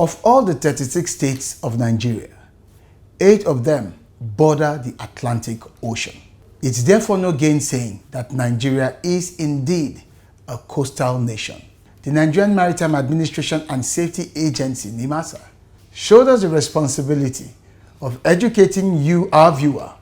Of all the 36 states of Nigeria, 8 of them border the Atlantic Ocean. It's therefore no gainsaying that Nigeria is indeed a coastal nation. The Nigerian Maritime Administration and Safety Agency, Nimasa, showed us the responsibility of educating you, our viewer,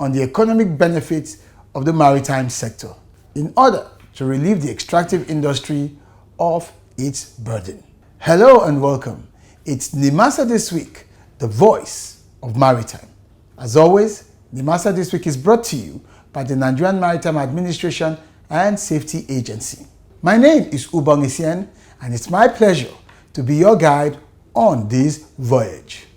on the economic benefits of the maritime sector in order to relieve the extractive industry of its burden. Hello and welcome. It's Nimasa This Week, the voice of maritime. As always, Nimasa This Week is brought to you by the Nigerian Maritime Administration and Safety Agency. My name is Ubong Essien, and it's my pleasure to be your guide on this voyage.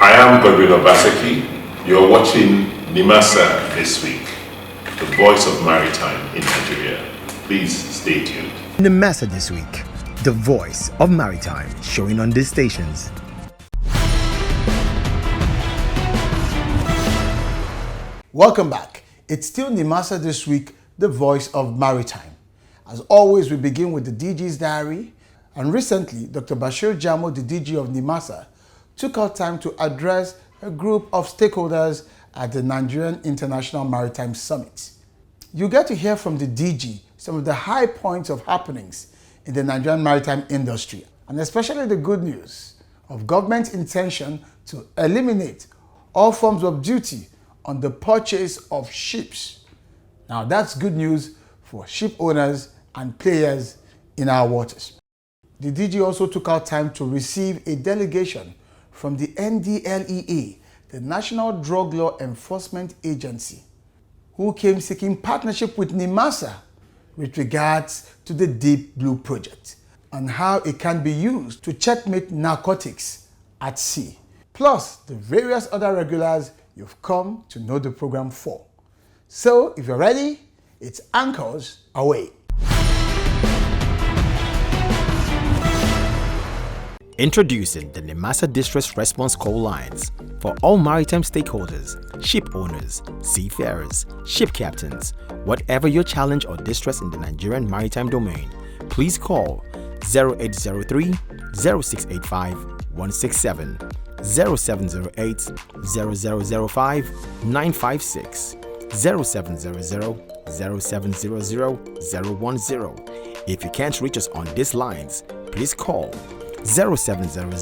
I am Bashir. You're watching Nimasa This Week, the voice of maritime in Nigeria. Please stay tuned. Nimasa This Week, the voice of maritime, showing on these stations. Welcome back. It's still Nimasa This Week, the voice of maritime. As always, we begin with the DG's diary, and recently, Dr. Bashir Jamoh, the DG of Nimasa, took out time to address a group of stakeholders at the Nigerian International Maritime Summit. You get to hear from the DG some of the high points of happenings in the Nigerian maritime industry, and especially the good news of government's intention to eliminate all forms of duty on the purchase of ships. Now that's good news for ship owners and players in our waters. The DG also took out time to receive a delegation from the NDLEA, the National Drug Law Enforcement Agency, who came seeking partnership with Nimasa with regards to the Deep Blue project and how it can be used to checkmate narcotics at sea, plus the various other regulars you've come to know the program for. So if you're ready, it's anchors away. Introducing the Nimasa Distress Response Call Lines for all maritime stakeholders, ship owners, seafarers, ship captains. Whatever your challenge or distress in the Nigerian maritime domain, please call 0803 0685 167, 0708 0005 956, 0700 0700 010. If you can't reach us on these lines, please call 0700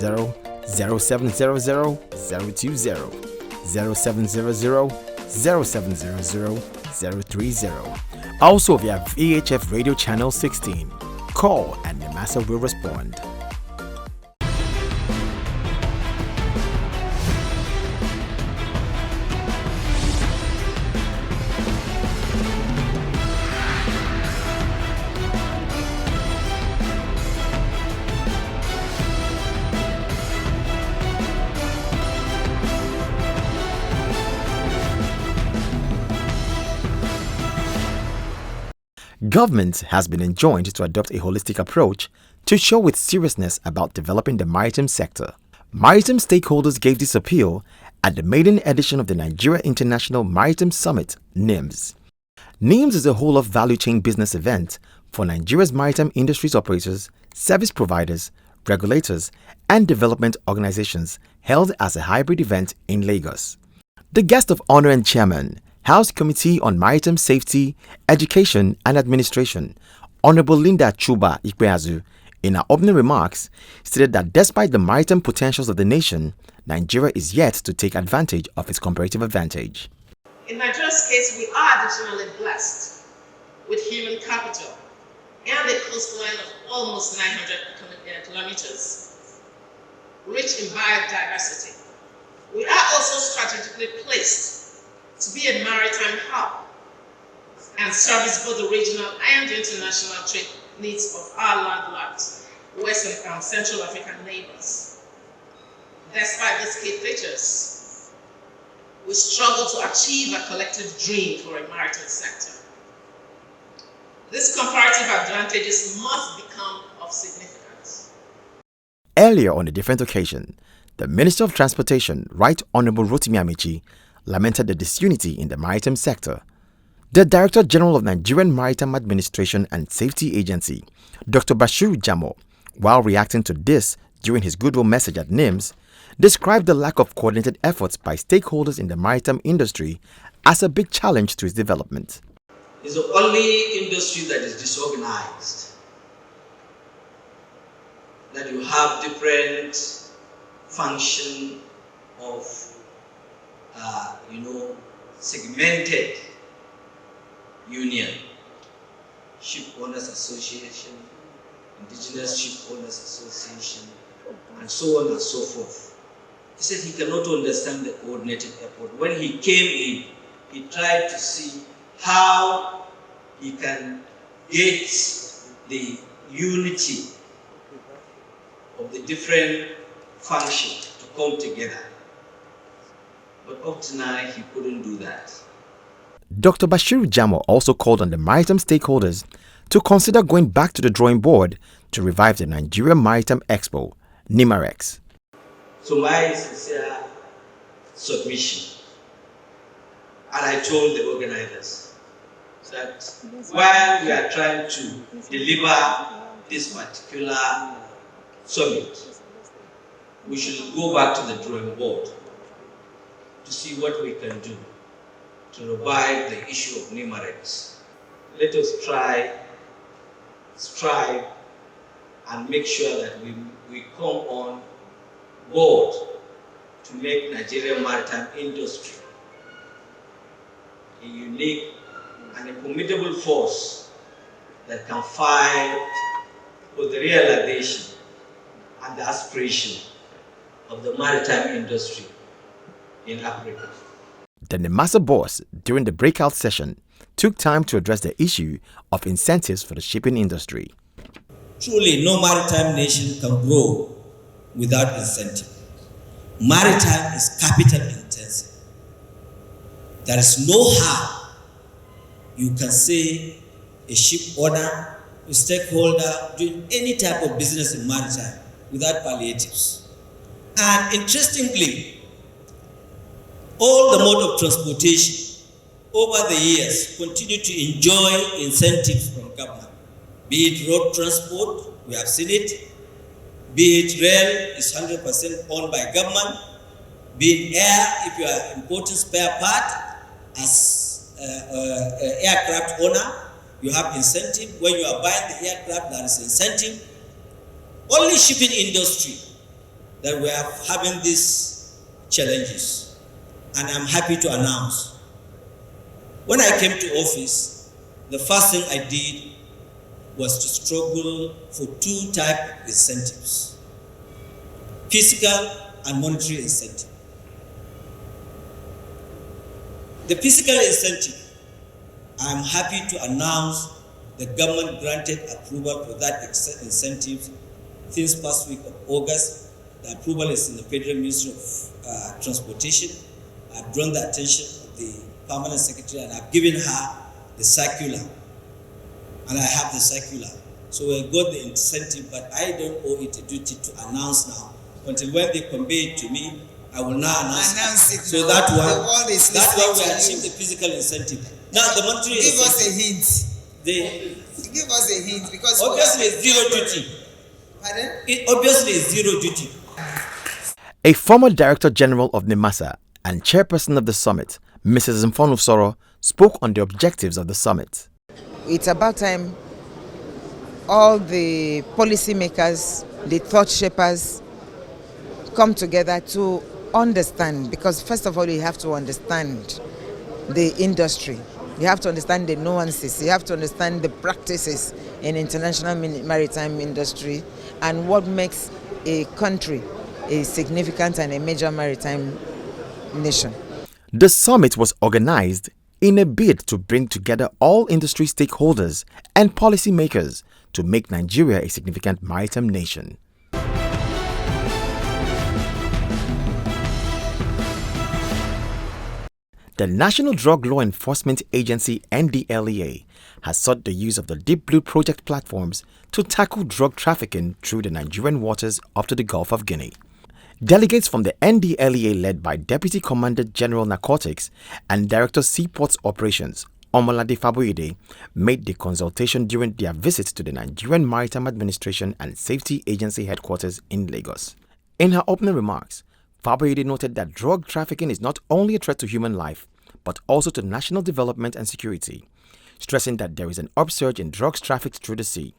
0700 020, 0700 0700 030. Also via VHF Radio Channel 16. Call and Nimasa will respond. Government has been enjoined to adopt a holistic approach to show its seriousness about developing the maritime sector. Maritime stakeholders gave this appeal at the maiden edition of the Nigeria International Maritime Summit, NIMS. NIMS is a whole-of-value chain business event for Nigeria's maritime industries operators, service providers, regulators, and development organizations, held as a hybrid event in Lagos. The guest of honor and chairman, House Committee on Maritime Safety, Education and Administration, Honorable Linda Chuba Ikpeazu, in her opening remarks, stated that despite the maritime potentials of the nation, Nigeria is yet to take advantage of its comparative advantage. In Nigeria's case, we are additionally blessed with human capital and a coastline of almost 900 kilometers, rich in biodiversity. We are also strategically placed to be a maritime hub and service both the regional and international trade needs of our landlocked West and Central African neighbors. Despite these key features, we struggle to achieve a collective dream for a maritime sector. These comparative advantages must become of significance. Earlier on a different occasion, the Minister of Transportation, Right Honorable Rotimi Amici, lamented the disunity in the maritime sector. The Director General of Nigerian Maritime Administration and Safety Agency, Dr. Bashir Jamoh, while reacting to this during his goodwill message at NIMS, described the lack of coordinated efforts by stakeholders in the maritime industry as a big challenge to its development. It's the only industry that is disorganized, that you have different function of, segmented union, Ship Owners Association, Indigenous Ship Owners Association, and so on and so forth. He said he cannot understand the coordinated effort. When he came in, he tried to see how he can get the unity of the different functions to come together. But up to now, he couldn't do that. Dr. Bashir Jamoh also called on the maritime stakeholders to consider going back to the drawing board to revive the Nigerian Maritime Expo, NIMAREX. So my sincere submission, and I told the organizers that while we are trying to deliver this particular summit, we should go back to the drawing board to see what we can do to revive the issue of NIMAREX. Let us strive and make sure that we come on board to make Nigerian maritime industry a unique and a formidable force that can fight for the realization and the aspiration of the maritime industry in Africa. The Nimasa boss, during the breakout session, took time to address the issue of incentives for the shipping industry. Truly, no maritime nation can grow without incentive. Maritime is capital intensive. There is no how you can say a ship owner, a stakeholder doing any type of business in maritime without palliatives. And interestingly, all the mode of transportation over the years continue to enjoy incentives from government. Be it road transport, we have seen it. Be it rail, is 100% owned by government. Be it air, if you are importing spare part as aircraft owner, you have incentive. When you are buying the aircraft, there is incentive. Only shipping industry that we are having these challenges. And I'm happy to announce, when I came to office, the first thing I did was to struggle for two types of incentives: fiscal and monetary incentive. The fiscal incentive, I'm happy to announce the government granted approval for that incentive since first week of August. The approval is in the Federal Ministry of Transportation. I've drawn the attention of the Permanent Secretary and I've given her the circular. And I have the circular. So we got the incentive, but I don't owe it a duty to announce now. Until when they convey it to me, I will now announce it. So that's why we achieve the physical incentive. Now the monetary Give incentive. us a hint. Give us a hint because obviously it's zero duty. Pardon? It obviously is zero duty. A former Director General of Nimasa and Chairperson of the Summit, Mrs. Mfonu Soro, spoke on the objectives of the summit. It's about time all the policymakers, the thought shapers come together to understand, because first of all you have to understand the industry. You have to understand the nuances. You have to understand the practices in international maritime industry and what makes a country a significant and a major maritime nation. The summit was organized in a bid to bring together all industry stakeholders and policymakers to make Nigeria a significant maritime nation. The National Drug Law Enforcement Agency (NDLEA) has sought the use of the Deep Blue Project platforms to tackle drug trafficking through the Nigerian waters up to the Gulf of Guinea. Delegates from the NDLEA, led by Deputy Commander General Narcotics and Director Seaports Operations Omolade Faboyede, made the consultation during their visit to the Nigerian Maritime Administration and Safety Agency headquarters in Lagos. In her opening remarks, Faboyede noted that drug trafficking is not only a threat to human life, but also to national development and security, stressing that there is an upsurge in drugs trafficked through the sea.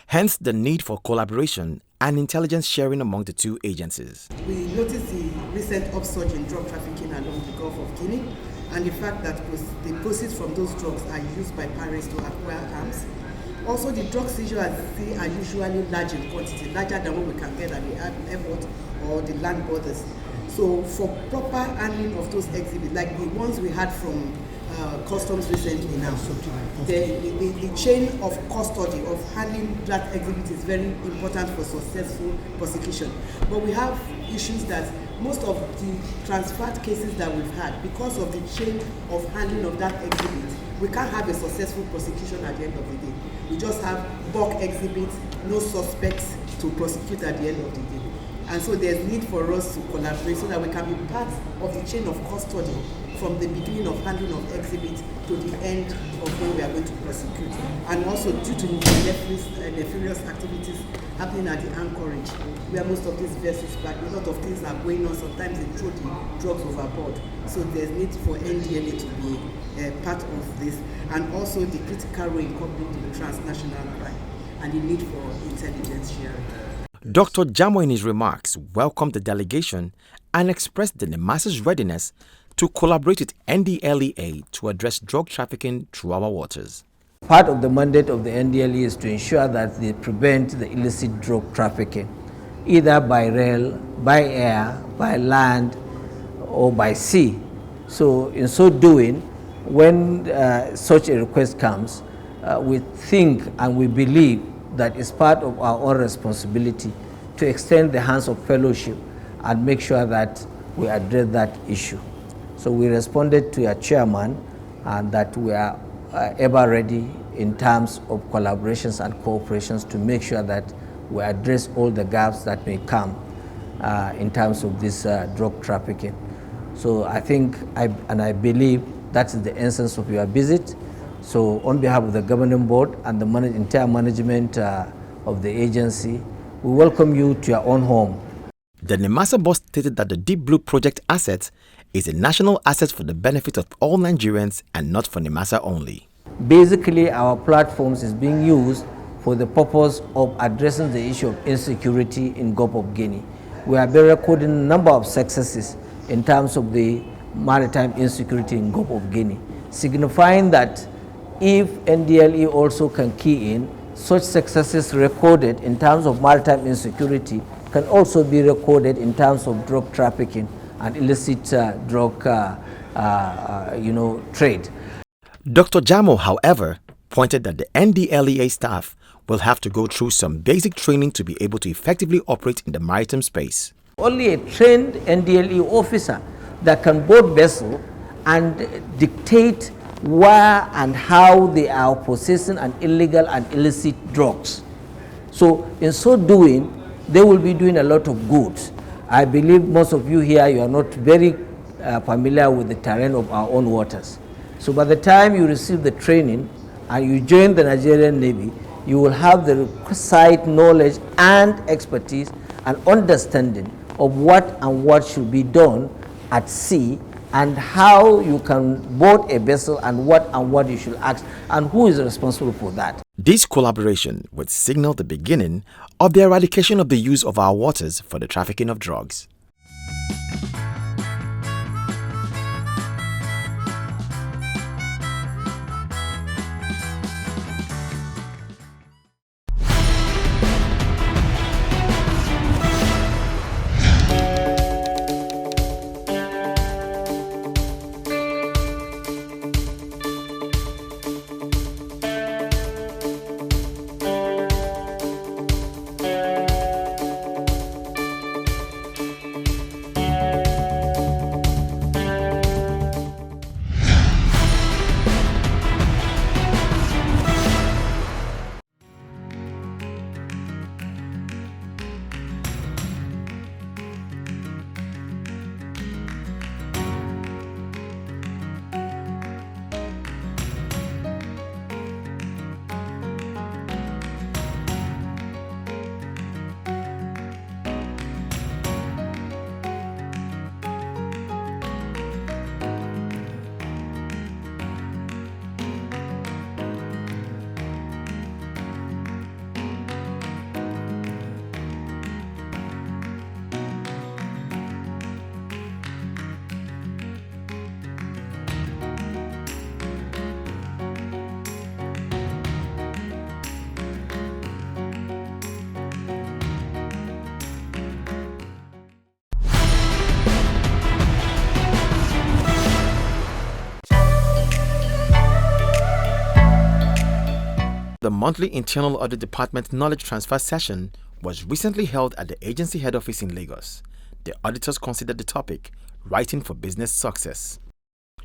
Hence the need for collaboration and intelligence sharing among the two agencies. We noticed the recent upsurge in drug trafficking along the Gulf of Guinea, and the fact that the proceeds from those drugs are used by pirates to acquire arms. Also, the drug seizures at sea are usually large in quantity, larger than what we can get at the airport or the land borders. So for proper handling of those exhibits, like the ones we had from customs recently now, the chain of custody of handling that exhibit is very important for successful prosecution. But we have issues that most of the transferred cases that we've had, because of the chain of handling of that exhibit, we can't have a successful prosecution at the end of the day. We just have bulk exhibits, no suspects to prosecute at the end of the day. And so there's need for us to collaborate so that we can be part of the chain of custody from the beginning of handling of exhibits to the end of when we are going to prosecute. And also due to the nefarious activities happening at the anchorage, where most of these vessels, but a lot of things are going on, sometimes they throw the drugs overboard. So there's need for NDLEA to be part of this, and also the critical role in coupling the transnational crime and the need for intelligence sharing. Dr. Jamoh in his remarks welcomed the delegation and expressed the Nimasa's readiness to collaborate with NDLEA to address drug trafficking through our waters. Part of the mandate of the NDLEA is to ensure that they prevent the illicit drug trafficking, either by rail, by air, by land, or by sea. So in so doing, when such a request comes, we think and we believe that it's part of our own responsibility to extend the hands of fellowship and make sure that we address that issue. So we responded to your chairman and that we are ever ready in terms of collaborations and cooperations to make sure that we address all the gaps that may come in terms of this drug trafficking. So I think I believe that is the essence of your visit. So on behalf of the governing board and the entire management of the agency, we welcome you to your own home. The Nimasa boss stated that the Deep Blue Project asset is a national asset for the benefit of all Nigerians and not for Nimasa only. Basically, our platforms is being used for the purpose of addressing the issue of insecurity in Gulf of Guinea. We have been recording a number of successes in terms of the maritime insecurity in Gulf of Guinea, signifying that if NDLEA also can key in, such successes recorded in terms of maritime insecurity can also be recorded in terms of drug trafficking and illicit drug trade. Dr. Jamoh, however, pointed that the NDLEA staff will have to go through some basic training to be able to effectively operate in the maritime space. Only a trained NDLEA officer that can board vessel and dictate where and how they are possessing an illegal and illicit drugs. So in so doing, they will be doing a lot of good. I believe most of you here, you are not very familiar with the terrain of our own waters. So by the time you receive the training and you join the Nigerian Navy, you will have the requisite knowledge and expertise and understanding of what should be done at sea and how you can board a vessel and what you should ask and who is responsible for that. This collaboration would signal the beginning of the eradication of the use of our waters for the trafficking of drugs. The monthly Internal Audit Department Knowledge Transfer Session was recently held at the agency head office in Lagos. The auditors considered the topic, Writing for Business Success.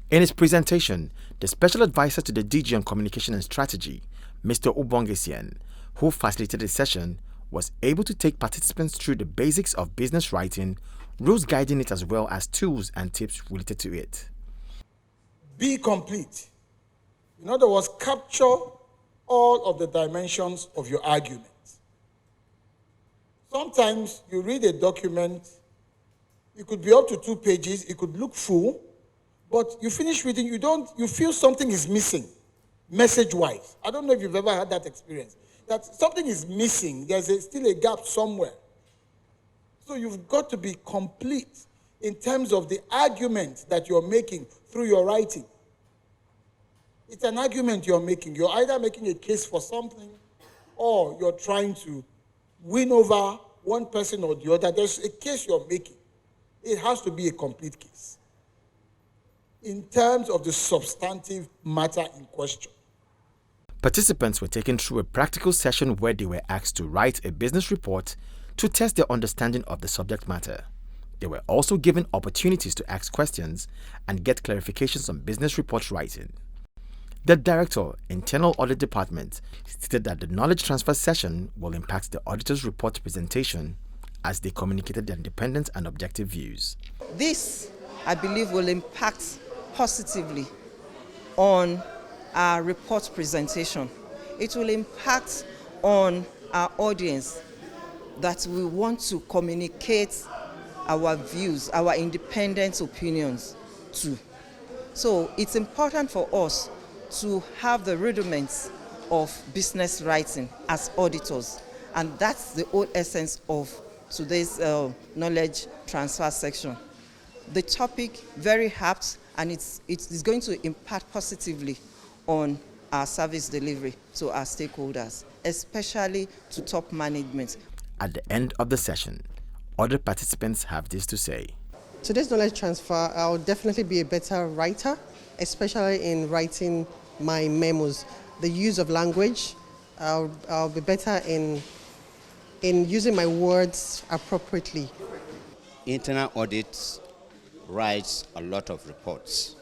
In his presentation, the Special Advisor to the DG on Communication and Strategy, Mr. Ubong Essien, who facilitated the session, was able to take participants through the basics of business writing, rules guiding it as well as tools and tips related to it. Be complete. In other words, capture all of the dimensions of your argument. Sometimes you read a document, it could be up to 2 pages, it could look full, but you finish reading, you feel something is missing, message-wise. I don't know if you've ever had that experience, that something is missing, there's still a gap somewhere. So you've got to be complete in terms of the argument that you're making through your writing. It's an argument you're making. You're either making a case for something or you're trying to win over one person or the other. There's a case you're making. It has to be a complete case in terms of the substantive matter in question. Participants were taken through a practical session where they were asked to write a business report to test their understanding of the subject matter. They were also given opportunities to ask questions and get clarifications on business report writing. The Director, Internal Audit Department, stated that the knowledge transfer session will impact the auditor's report presentation as they communicated their independent and objective views. This, I believe, will impact positively on our report presentation. It will impact on our audience that we want to communicate our views, our independent opinions to. So it's important for us to have the rudiments of business writing as auditors, and that's the whole essence of today's knowledge transfer section. The topic very apt, and it's going to impact positively on our service delivery to our stakeholders, especially to top management. At the end of the session, other participants have this to say. Today's knowledge transfer, I'll definitely be a better writer, especially in writing my memos. The use of language, I'll be better in using my words appropriately. Internal audit writes a lot of reports,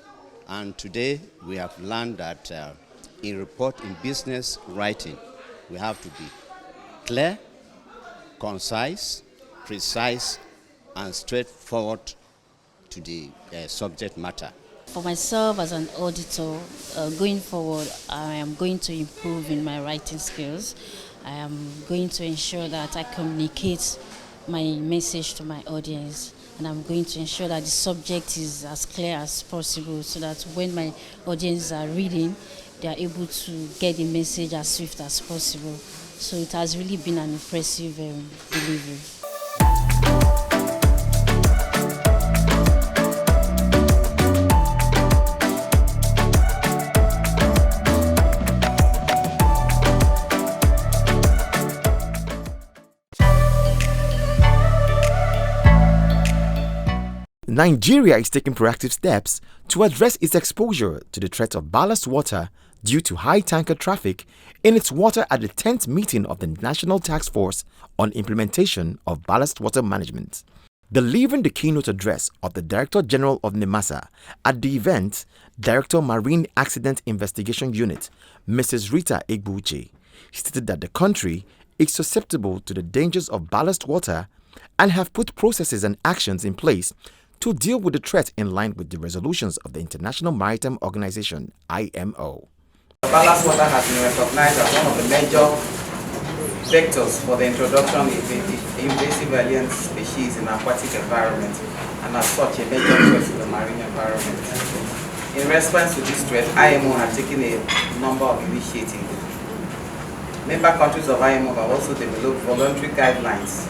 and today we have learned that in business writing, we have to be clear, concise, precise, and straightforward to the subject matter. For myself as an auditor, going forward, I am going to improve in my writing skills. I am going to ensure that I communicate my message to my audience, and I'm going to ensure that the subject is as clear as possible so that when my audience are reading, they are able to get the message as swift as possible. So it has really been an impressive delivery. Nigeria is taking proactive steps to address its exposure to the threat of ballast water due to high tanker traffic in its water at the 10th meeting of the National Task Force on Implementation of Ballast Water Management. Delivering the keynote address of the Director General of Nimasa at the event, Director Marine Accident Investigation Unit, Mrs. Rita Egbuche, stated that the country is susceptible to the dangers of ballast water and have put processes and actions in place to deal with the threat in line with the resolutions of the International Maritime Organization, IMO. Ballast water has been recognized as one of the major vectors for the introduction of invasive alien species in aquatic environment, and as such a major threat to the marine environment. In response to this threat, IMO has taken a number of initiatives. Member countries of IMO have also developed voluntary guidelines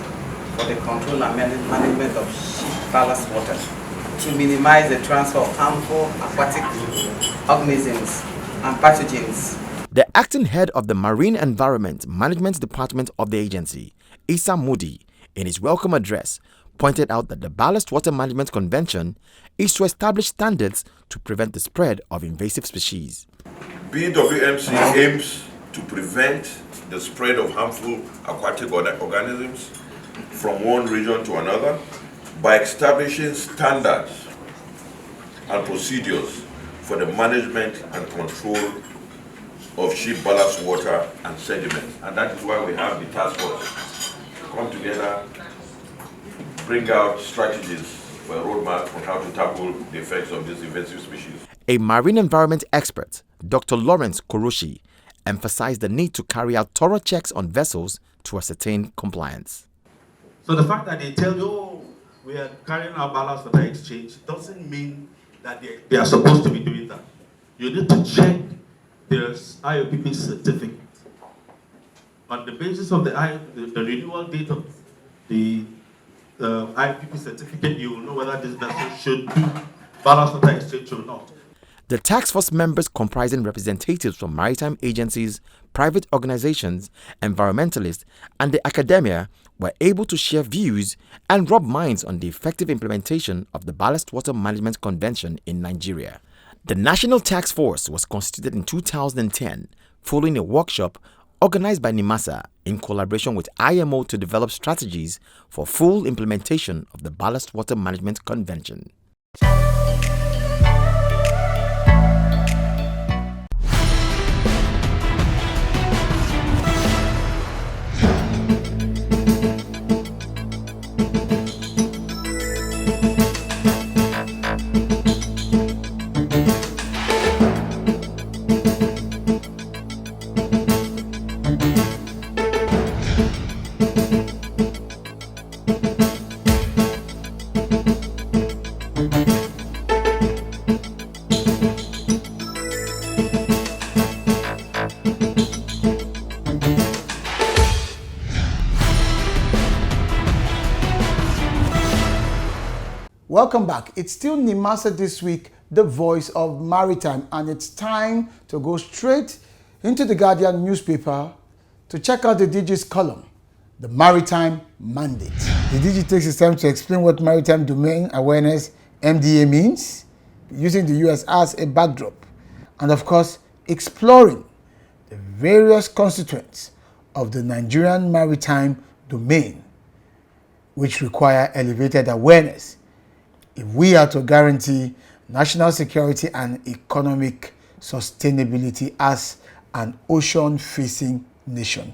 for the control and management of ship ballast water to minimize the transfer of harmful aquatic organisms and pathogens. The acting head of the Marine Environment Management Department of the agency, Issa Moody, in his welcome address, pointed out that the Ballast Water Management Convention is to establish standards to prevent the spread of invasive species. BWMC aims to prevent the spread of harmful aquatic organisms from one region to another by establishing standards and procedures for the management and control of ship ballast water and sediment. And that is why we have the task force to come together, bring out strategies for a roadmap on how to tackle the effects of these invasive species. A marine environment expert, Dr. Lawrence Kurushi, emphasized the need to carry out thorough checks on vessels to ascertain compliance. So the fact that they tell you, oh, we are carrying our ballast water exchange, doesn't mean that they are supposed to be doing that. You need to check their IOPP certificate. On the basis of the renewal date of the IOPP certificate, you will know whether this vessel should do ballast water exchange or not. The task force members, comprising representatives from maritime agencies, private organizations, environmentalists, and the academia, were able to share views and rub minds on the effective implementation of the Ballast Water Management Convention in Nigeria. The National Task Force was constituted in 2010 following a workshop organized by Nimasa in collaboration with IMO to develop strategies for full implementation of the Ballast Water Management Convention. Welcome back. It's still Nimasa this week, the voice of maritime, and it's time to go straight into the Guardian newspaper to check out the DG's column, the Maritime Mandate. The DG takes its time to explain what Maritime Domain Awareness MDA means, using the US as a backdrop, and of course, exploring the various constituents of the Nigerian Maritime Domain, which require elevated awareness if we are to guarantee national security and economic sustainability as an ocean-facing nation.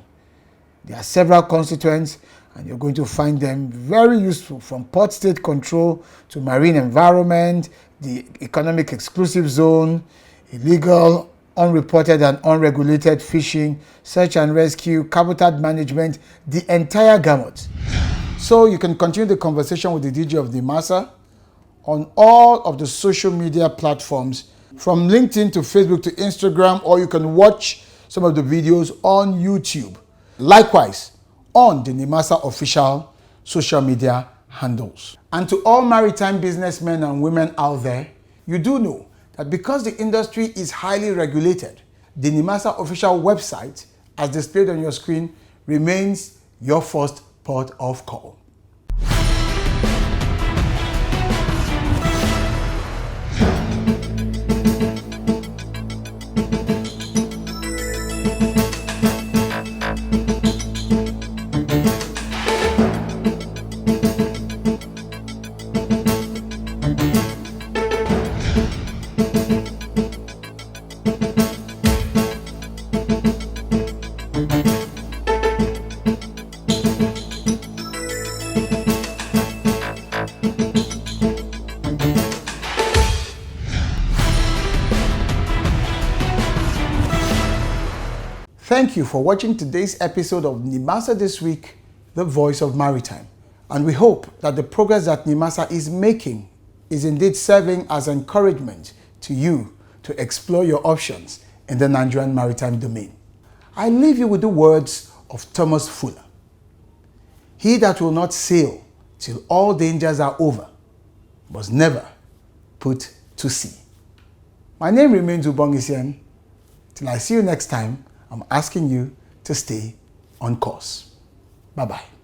There are several constituents, and you're going to find them very useful, from port state control to marine environment, the economic exclusive zone, illegal, unreported and unregulated fishing, search and rescue, cabotage management, the entire gamut. So you can continue the conversation with the DG of Nimasa on all of the social media platforms, from LinkedIn to Facebook to Instagram, or you can watch some of the videos on YouTube. Likewise, on the Nimasa official social media handles. And to all maritime businessmen and women out there, you do know that because the industry is highly regulated, the Nimasa official website, as displayed on your screen, remains your first port of call. Thank you for watching today's episode of Nimasa This Week, the voice of maritime. And we hope that the progress that Nimasa is making is indeed serving as encouragement to you to explore your options in the Nigerian maritime domain. I leave you with the words of Thomas Fuller. He that will not sail till all dangers are over must never put to sea. My name remains Ubong Essien. Till I see you next time, I'm asking you to stay on course. Bye-bye.